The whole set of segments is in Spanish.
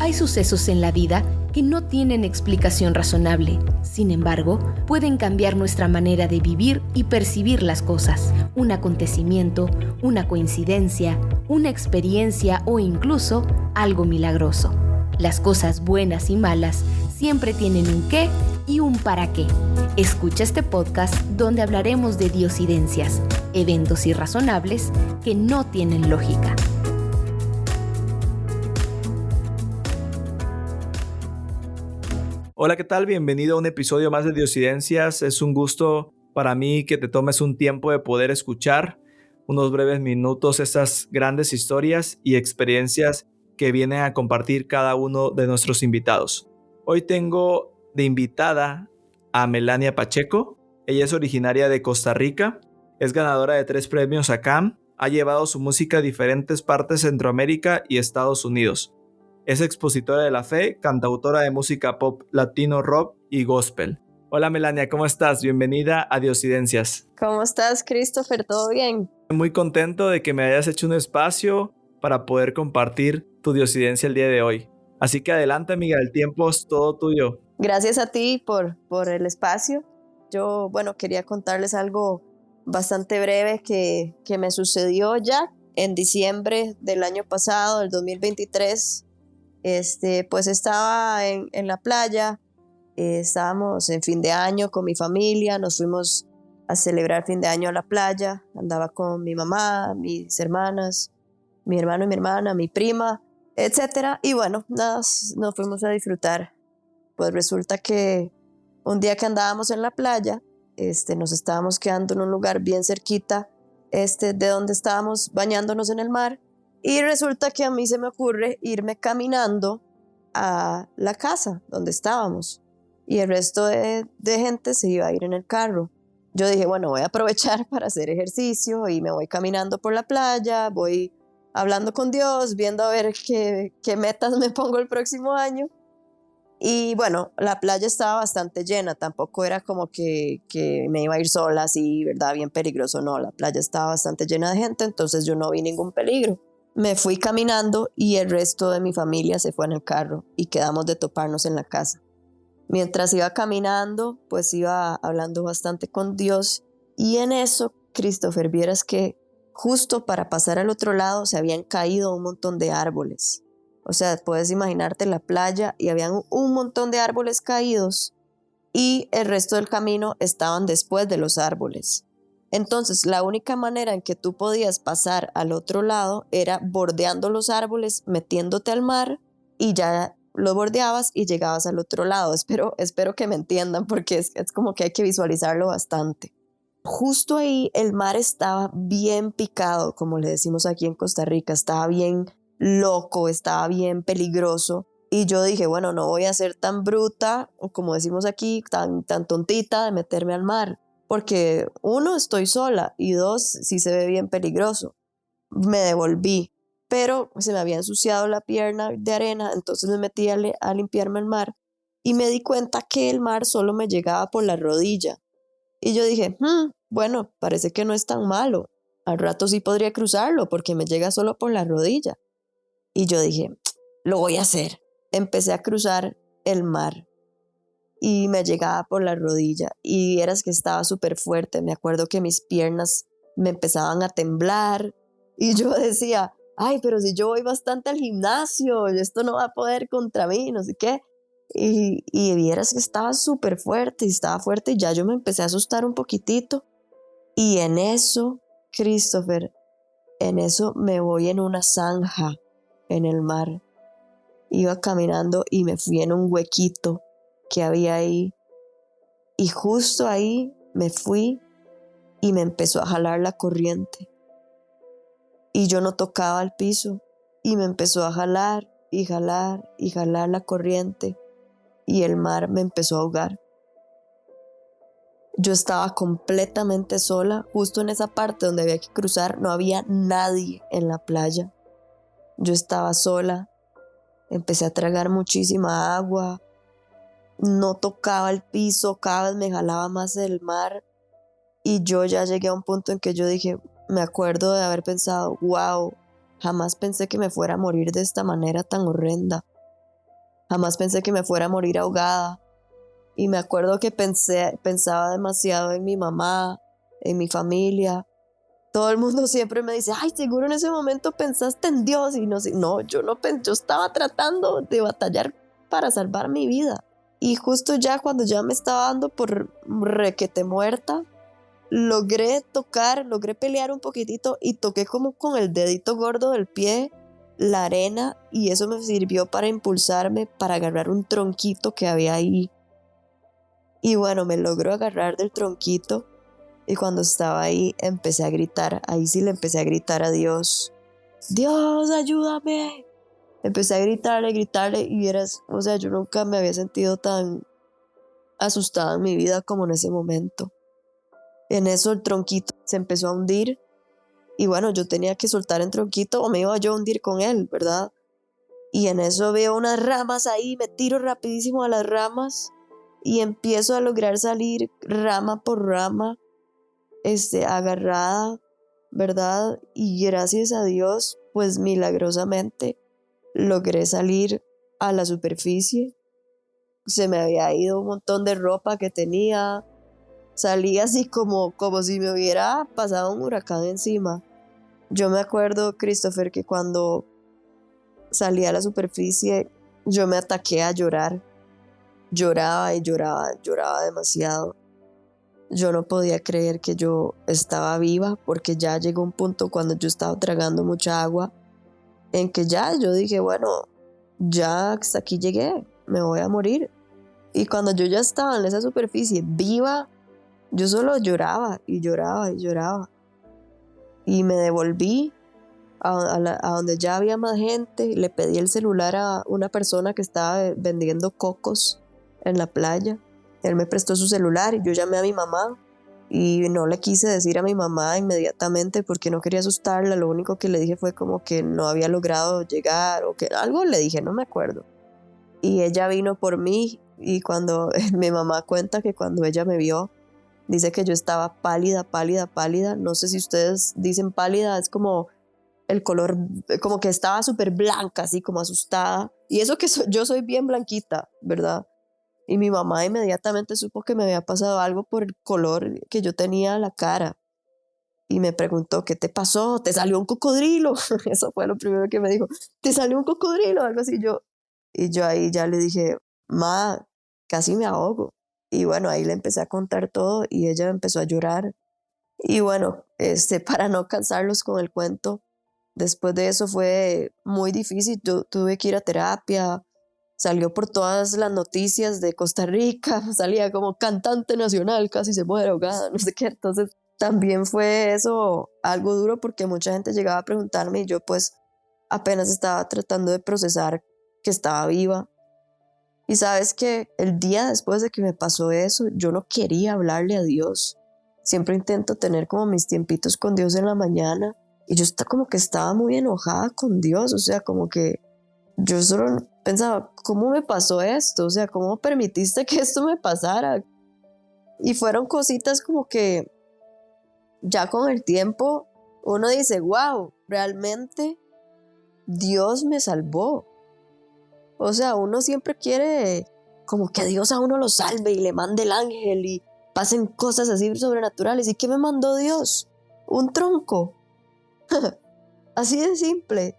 Hay sucesos en la vida que no tienen explicación razonable. Sin embargo, pueden cambiar nuestra manera de vivir y percibir las cosas. Un acontecimiento, una coincidencia, una experiencia o incluso algo milagroso. Las cosas buenas y malas siempre tienen un qué y un para qué. Escucha este podcast donde hablaremos de diosidencias, eventos irrazonables que no tienen lógica. Hola, ¿qué tal? Bienvenido a un episodio más de Diosidencias. Es un gusto para mí que te tomes un tiempo de poder escuchar unos breves minutos estas grandes historias y experiencias que vienen a compartir cada uno de nuestros invitados. Hoy tengo de invitada a Melania Pacheco. Ella es originaria de Costa Rica, es ganadora de 3 premios ACAM, ha llevado su música a diferentes partes de Centroamérica y Estados Unidos. Es expositora de la fe, cantautora de música pop, latino, rock y gospel. Hola Melania, ¿cómo estás? Bienvenida a Diosidencias. ¿Cómo estás, Christopher? ¿Todo bien? Muy contento de que me hayas hecho un espacio para poder compartir tu diosidencia el día de hoy. Así que adelante, amiga, el tiempo es todo tuyo. Gracias a ti por el espacio. Yo, quería contarles algo bastante breve que me sucedió ya en diciembre del año pasado, del 2023. Pues estaba en la playa, estábamos en fin de año con mi familia, nos fuimos a celebrar fin de año a la playa, andaba con mi mamá, mis hermanas, mi hermano y mi hermana, mi prima, etcétera, y nada, nos fuimos a disfrutar. Pues resulta que un día que andábamos en la playa, nos estábamos quedando en un lugar bien cerquita de donde estábamos bañándonos en el mar. Y resulta que a mí se me ocurre irme caminando a la casa donde estábamos y el resto de gente se iba a ir en el carro. Yo dije, voy a aprovechar para hacer ejercicio y me voy caminando por la playa, voy hablando con Dios, viendo a ver qué metas me pongo el próximo año. Y la playa estaba bastante llena, tampoco era como que me iba a ir sola así, ¿verdad? Bien peligroso, no, la playa estaba bastante llena de gente, entonces yo no vi ningún peligro. Me fui caminando y el resto de mi familia se fue en el carro y quedamos de toparnos en la casa. Mientras iba caminando, pues iba hablando bastante con Dios y en eso, Christopher, vieras que justo para pasar al otro lado se habían caído un montón de árboles. O sea, puedes imaginarte la playa y habían un montón de árboles caídos y el resto del camino estaban después de los árboles. Entonces, la única manera en que tú podías pasar al otro lado era bordeando los árboles, metiéndote al mar y ya lo bordeabas y llegabas al otro lado. Espero que me entiendan porque es como que hay que visualizarlo bastante. Justo ahí el mar estaba bien picado, como le decimos aquí en Costa Rica, estaba bien loco, estaba bien peligroso. Y yo dije, no voy a ser tan bruta, o como decimos aquí, tan tontita de meterme al mar. Porque 1, estoy sola y 2, sí se ve bien peligroso. Me devolví, pero se me había ensuciado la pierna de arena, entonces me metí a limpiarme el mar y me di cuenta que el mar solo me llegaba por la rodilla. Y yo dije, parece que no es tan malo. Al rato sí podría cruzarlo porque me llega solo por la rodilla. Y yo dije, lo voy a hacer. Empecé a cruzar el mar y me llegaba por la rodilla y eras que estaba súper fuerte. Me acuerdo que mis piernas me empezaban a temblar y yo decía, ay, pero si yo voy bastante al gimnasio, esto no va a poder contra mí, no sé qué. Y vieras que estaba súper fuerte y estaba fuerte y ya yo me empecé a asustar un poquitito. Y en eso, Christopher, en eso me voy en una zanja en el mar. Iba caminando y me fui en un huequito que había ahí y justo ahí me fui y me empezó a jalar la corriente y yo no tocaba el piso y me empezó a jalar y jalar y jalar la corriente y el mar me empezó a ahogar. Yo estaba completamente sola, justo en esa parte donde había que cruzar, no había nadie en la playa. Yo estaba sola, empecé a tragar muchísima agua, no tocaba el piso, cada vez me jalaba más el mar y yo ya llegué a un punto en que yo dije, me acuerdo de haber pensado, wow, jamás pensé que me fuera a morir de esta manera tan horrenda. Jamás pensé que me fuera a morir ahogada. Y me acuerdo que pensaba demasiado en mi mamá, en mi familia. Todo el mundo siempre me dice, ay, seguro en ese momento pensaste en Dios. Y no sé, no, yo no pensé, yo estaba tratando de batallar para salvar mi vida. Y justo ya cuando ya me estaba dando por requete muerta, logré pelear un poquitito y toqué como con el dedito gordo del pie la arena, y eso me sirvió para impulsarme, para agarrar un tronquito que había ahí. Y bueno, me logró agarrar del tronquito, y cuando estaba ahí empecé a gritar. Ahí sí le empecé a gritar a Dios. Dios, ayúdame. Empecé a gritarle, y vieras, o sea, yo nunca me había sentido tan asustada en mi vida como en ese momento. En eso el tronquito se empezó a hundir, y bueno, yo tenía que soltar el tronquito o me iba yo a hundir con él, ¿verdad? Y en eso veo unas ramas ahí, me tiro rapidísimo a las ramas y empiezo a lograr salir rama por rama, agarrada, ¿verdad? Y gracias a Dios, pues milagrosamente logré salir a la superficie. Se me había ido un montón de ropa que tenía. Salí así como si me hubiera pasado un huracán encima. Yo me acuerdo, Christopher, que cuando salí a la superficie, yo me ataqué a llorar. Lloraba y lloraba demasiado. Yo no podía creer que yo estaba viva, porque ya llegó un punto cuando yo estaba tragando mucha agua, en que ya yo dije, bueno, ya hasta aquí llegué, me voy a morir. Y cuando yo ya estaba en esa superficie viva, yo solo lloraba y lloraba y lloraba. Y me devolví a donde ya había más gente. Le pedí el celular a una persona que estaba vendiendo cocos en la playa. Él me prestó su celular y yo llamé a mi mamá. Y no le quise decir a mi mamá inmediatamente porque no quería asustarla. Lo único que le dije fue como que no había logrado llegar, o que algo le dije, no me acuerdo. Y ella vino por mí, y cuando mi mamá cuenta que cuando ella me vio, dice que yo estaba pálida. No sé si ustedes dicen pálida, es como el color, como que estaba súper blanca, así como asustada. Y eso que yo soy bien blanquita, ¿verdad? Y mi mamá inmediatamente supo que me había pasado algo por el color que yo tenía en la cara. Y me preguntó, ¿qué te pasó? ¿Te salió un cocodrilo? Eso fue lo primero que me dijo. ¿Te salió un cocodrilo? Algo así. Y yo ahí ya le dije, ma, casi me ahogo. Y bueno, ahí le empecé a contar todo y ella empezó a llorar. Y bueno, para no cansarlos con el cuento, después de eso fue muy difícil. Yo tuve que ir a terapia. Salió por todas las noticias de Costa Rica. Salía como cantante nacional, casi se muere ahogada, no sé qué. Entonces también fue eso algo duro, porque mucha gente llegaba a preguntarme y yo pues apenas estaba tratando de procesar que estaba viva. Y sabes que el día después de que me pasó eso, yo no quería hablarle a Dios. Siempre intento tener como mis tiempitos con Dios en la mañana, y yo como que estaba muy enojada con Dios. O sea, como que yo solo pensaba, ¿cómo me pasó esto? O sea, ¿cómo permitiste que esto me pasara? Y fueron cositas como que ya con el tiempo uno dice, wow, realmente Dios me salvó. O sea, uno siempre quiere como que Dios a uno lo salve y le mande el ángel y pasen cosas así sobrenaturales. ¿Y qué me mandó Dios? Un tronco. Así de simple.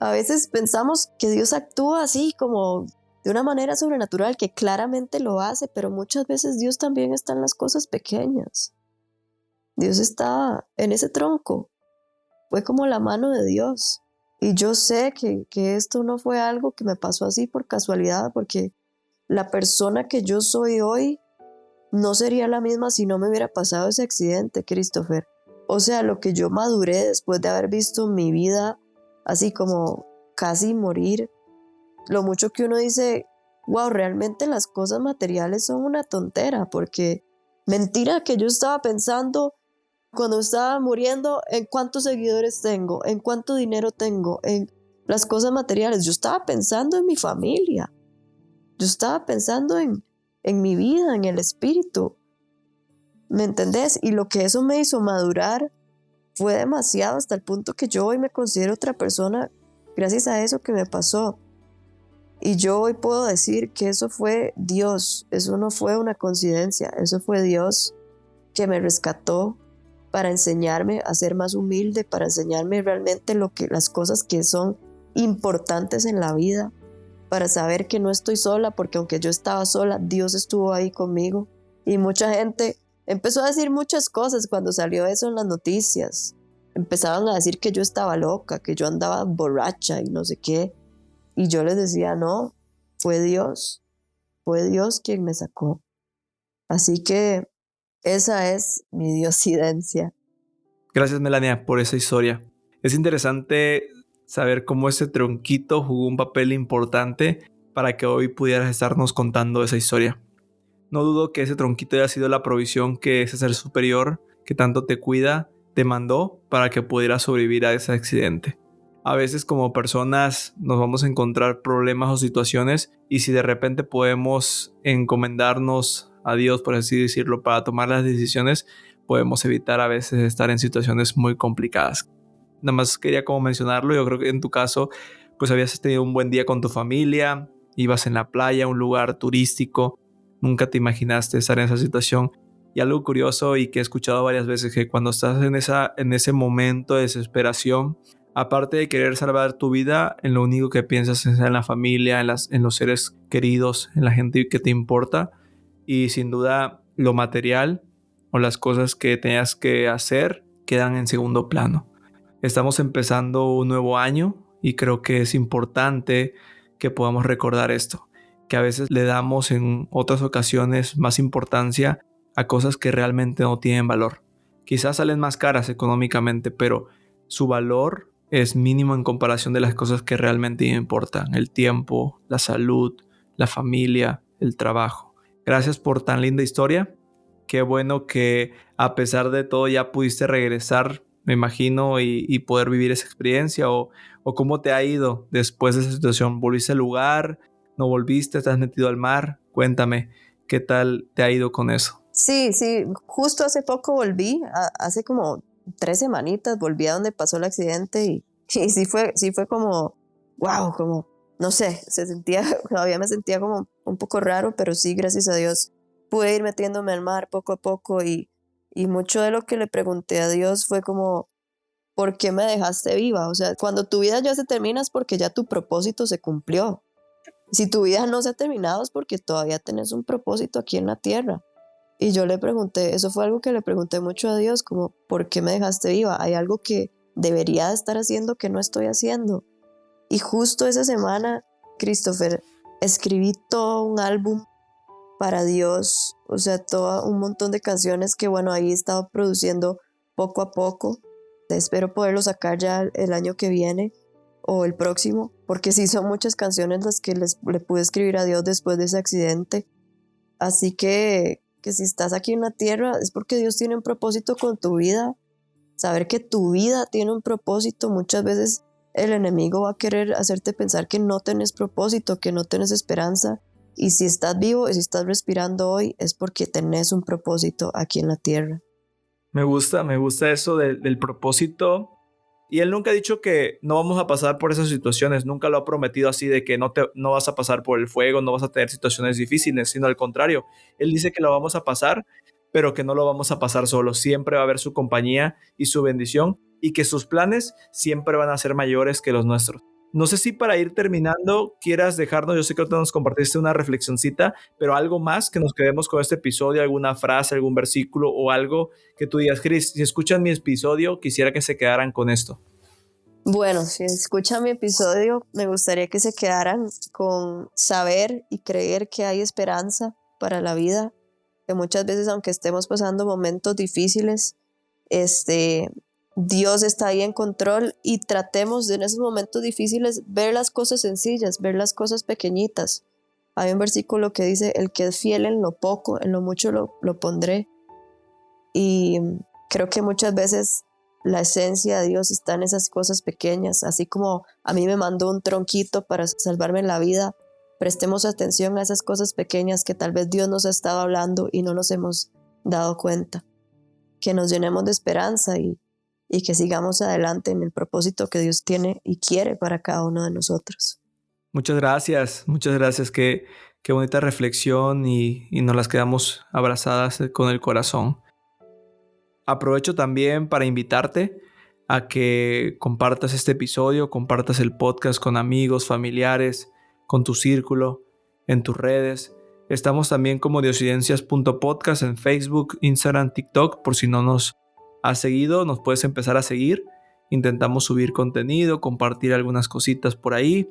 A veces pensamos que Dios actúa así como de una manera sobrenatural, que claramente lo hace, pero muchas veces Dios también está en las cosas pequeñas. Dios está en ese tronco. Fue como la mano de Dios. Y yo sé que esto no fue algo que me pasó así por casualidad, porque la persona que yo soy hoy no sería la misma si no me hubiera pasado ese accidente, Christopher. O sea, lo que yo maduré después de haber visto mi vida así como casi morir, lo mucho que uno dice, wow, realmente las cosas materiales son una tontera, porque mentira que yo estaba pensando cuando estaba muriendo en cuántos seguidores tengo, en cuánto dinero tengo, en las cosas materiales. Yo estaba pensando en mi familia, yo estaba pensando en mi vida, en el espíritu, ¿me entendés? Y lo que eso me hizo madurar fue demasiado, hasta el punto que yo hoy me considero otra persona gracias a eso que me pasó. Y yo hoy puedo decir que eso fue Dios, eso no fue una coincidencia, eso fue Dios que me rescató para enseñarme a ser más humilde, para enseñarme realmente las cosas que son importantes en la vida, para saber que no estoy sola, porque aunque yo estaba sola, Dios estuvo ahí conmigo. Y mucha gente empezó a decir muchas cosas cuando salió eso en las noticias. Empezaban a decir que yo estaba loca, que yo andaba borracha y no sé qué. Y yo les decía, no, fue Dios quien me sacó. Así que esa es mi diosidencia. Gracias, Melania, por esa historia. Es interesante saber cómo ese tronquito jugó un papel importante para que hoy pudieras estarnos contando esa historia. No dudo que ese tronquito haya sido la provisión que ese ser superior que tanto te cuida te mandó para que pudieras sobrevivir a ese accidente. A veces como personas nos vamos a encontrar problemas o situaciones y si de repente podemos encomendarnos a Dios, por así decirlo, para tomar las decisiones, podemos evitar a veces estar en situaciones muy complicadas. Nada más quería como mencionarlo, yo creo que en tu caso pues habías tenido un buen día con tu familia, ibas en la playa, un lugar turístico, nunca te imaginaste estar en esa situación. Y algo curioso y que he escuchado varias veces, que cuando estás en ese momento de desesperación, aparte de querer salvar tu vida, en lo único que piensas es en la familia, en los seres queridos, en la gente que te importa. Y sin duda lo material o las cosas que tenías que hacer quedan en segundo plano. Estamos empezando un nuevo año y creo que es importante que podamos recordar esto, que a veces le damos en otras ocasiones más importancia a cosas que realmente no tienen valor. Quizás salen más caras económicamente, pero su valor es mínimo en comparación de las cosas que realmente importan: el tiempo, la salud, la familia, el trabajo. Gracias por tan linda historia. Qué bueno que a pesar de todo ya pudiste regresar, me imagino, y poder vivir esa experiencia. O cómo te ha ido después de esa situación. ¿Volviste al lugar? ¿No volviste? ¿Te has metido al mar? Cuéntame, ¿qué tal te ha ido con eso? Sí, justo hace poco volví, hace como 3 semanitas volví a donde pasó el accidente y sí fue como, wow, como, no sé, todavía me sentía como un poco raro, pero sí, gracias a Dios, pude ir metiéndome al mar poco a poco y mucho de lo que le pregunté a Dios fue como, ¿por qué me dejaste viva? O sea, cuando tu vida ya se termina es porque ya tu propósito se cumplió. Si tu vida no se ha terminado es porque todavía tenés un propósito aquí en la tierra. Y yo le pregunté, eso fue algo que le pregunté mucho a Dios, como, ¿por qué me dejaste viva? ¿Hay algo que debería de estar haciendo que no estoy haciendo? Y justo esa semana, Christopher, escribí todo un álbum para Dios, o sea, todo un montón de canciones que, bueno, ahí he estado produciendo poco a poco. Espero poderlo sacar ya el año que viene o el próximo, porque sí son muchas canciones las que le pude escribir a Dios después de ese accidente. Así que si estás aquí en la tierra es porque Dios tiene un propósito con tu vida. Saber que tu vida tiene un propósito, muchas veces el enemigo va a querer hacerte pensar que no tenés propósito, que no tenés esperanza. Y si estás vivo y si estás respirando hoy es porque tenés un propósito aquí en la tierra. Me gusta eso del propósito. Y él nunca ha dicho que no vamos a pasar por esas situaciones, nunca lo ha prometido así de que no vas a pasar por el fuego, no vas a tener situaciones difíciles, sino al contrario, él dice que lo vamos a pasar, pero que no lo vamos a pasar solo, siempre va a haber su compañía y su bendición y que sus planes siempre van a ser mayores que los nuestros. No sé si para ir terminando quieras dejarnos, yo sé que tú nos compartiste una reflexioncita, pero algo más que nos quedemos con este episodio, alguna frase, algún versículo o algo que tú digas, Chris, si escuchan mi episodio, quisiera que se quedaran con esto. Bueno, si escuchan mi episodio, me gustaría que se quedaran con saber y creer que hay esperanza para la vida, que muchas veces, aunque estemos pasando momentos difíciles, Dios está ahí en control y tratemos de en esos momentos difíciles ver las cosas sencillas, ver las cosas pequeñitas. Hay un versículo que dice, el que es fiel en lo poco, en lo mucho lo pondré. Y creo que muchas veces la esencia de Dios está en esas cosas pequeñas, así como a mí me mandó un tronquito para salvarme la vida. Prestemos atención a esas cosas pequeñas que tal vez Dios nos ha estado hablando y no nos hemos dado cuenta. Que nos llenemos de esperanza y que sigamos adelante en el propósito que Dios tiene y quiere para cada uno de nosotros. Muchas gracias. Qué bonita reflexión y nos las quedamos abrazadas con el corazón. Aprovecho también para invitarte a que compartas este episodio, compartas el podcast con amigos, familiares, con tu círculo, en tus redes. Estamos también como diosidencias.podcast en Facebook, Instagram, TikTok. Por si no nos has seguido, nos puedes empezar a seguir. Intentamos subir contenido, compartir algunas cositas por ahí.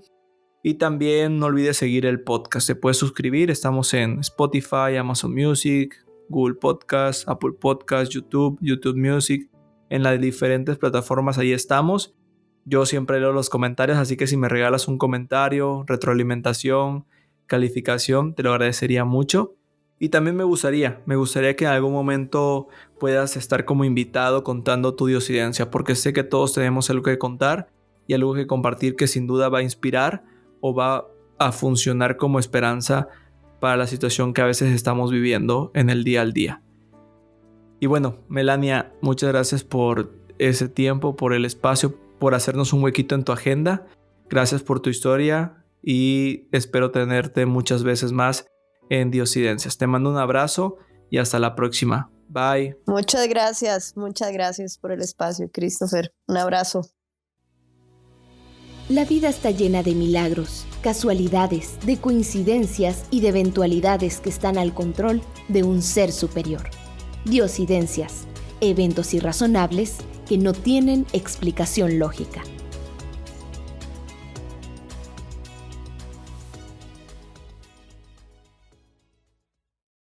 Y también no olvides seguir el podcast. Te puedes suscribir. Estamos en Spotify, Amazon Music, Google Podcast, Apple Podcast, YouTube Music. En las diferentes plataformas ahí estamos. Yo siempre leo los comentarios, así que si me regalas un comentario, retroalimentación, calificación, te lo agradecería mucho. Y también me gustaría que en algún momento puedas estar como invitado contando tu diosidencia, porque sé que todos tenemos algo que contar y algo que compartir que sin duda va a inspirar o va a funcionar como esperanza para la situación que a veces estamos viviendo en el día al día. Y bueno, Melania, muchas gracias por ese tiempo, por el espacio, por hacernos un huequito en tu agenda. Gracias por tu historia y espero tenerte muchas veces más en Diosidencias. Te mando un abrazo y hasta la próxima. Bye. Muchas gracias por el espacio, Christopher. Un abrazo. La vida está llena de milagros, casualidades, de coincidencias y de eventualidades que están al control de un ser superior. Diosidencias, eventos irrazonables que no tienen explicación lógica.